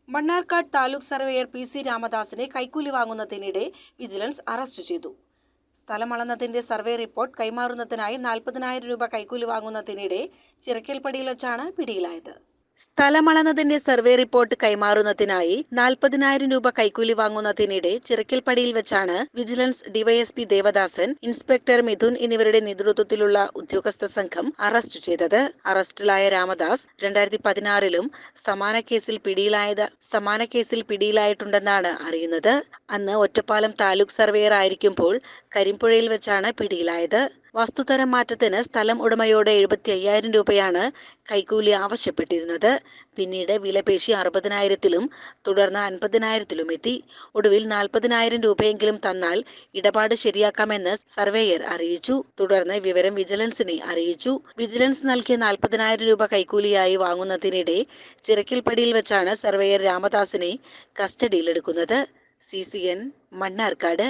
Mannarkkad taluk surveyor P C. രാമദാസിനെ കൈക്കൂലി വാങ്ങുന്നതിനിടെ വിജിലൻസ് അറസ്റ്റ് ചെയ്തു. സ്ഥലം അളന്നതിന്റെ സർവേ റിപ്പോർട്ട് കൈമാറുന്നതിനായി 40,000 രൂപ കൈക്കൂലി വാങ്ങുന്നതിനിടെ ചിറക്കൽപ്പടിയിൽ വെച്ചാണ് പിടിയിലായത്. സ്ഥലമളന്നതിന്റെ സർവേ റിപ്പോർട്ട് കൈമാറുന്നതിനായി 40,000 രൂപ കൈക്കൂലി വാങ്ങുന്നതിനിടെ ചിറക്കൽപ്പടിയിൽ വെച്ചാണ് vigilance DYSP Devadasan, inspector Mithun എന്നിവരുടെ നേതൃത്വത്തിലുള്ള ഉദ്യോഗസ്ഥ സംഘം അറസ്റ്റ് ചെയ്തത്. അറസ്റ്റിലായ രാമദാസ് 2016-ലും സമാന കേസിൽ പിടിയിലായിട്ടുണ്ടെന്നാണ് അറിയുന്നത്. അന്ന് ഒറ്റപ്പാലം താലൂക്ക് സർവേയർ ആയിരിക്കുമ്പോൾ കരിമ്പുഴയിൽ വെച്ചാണ് പിടിയിലായത്. വസ്തുതരം മാറ്റത്തിന് സ്ഥലം ഉടമയോട് 75,000 രൂപയാണ് കൈക്കൂലി ആവശ്യപ്പെട്ടിരുന്നത്. പിന്നീട് വിലപേശി 60,000-ലും തുടർന്ന് 50,000-ലും എത്തി. ഒടുവിൽ 40,000 രൂപയെങ്കിലും തന്നാൽ ഇടപാട് ശരിയാക്കാമെന്ന് സർവേയർ അറിയിച്ചു. തുടർന്ന് വിവരം വിജിലൻസിനെ അറിയിച്ചു. വിജിലൻസ് നൽകിയ 40,000 രൂപ കൈക്കൂലിയായി വാങ്ങുന്നതിനിടെ ചിറക്കൽപ്പടിയിൽ വെച്ചാണ് സർവേയർ രാമദാസിനെ കസ്റ്റഡിയിലെടുക്കുന്നത്. CCN മണ്ണാർക്കാട്.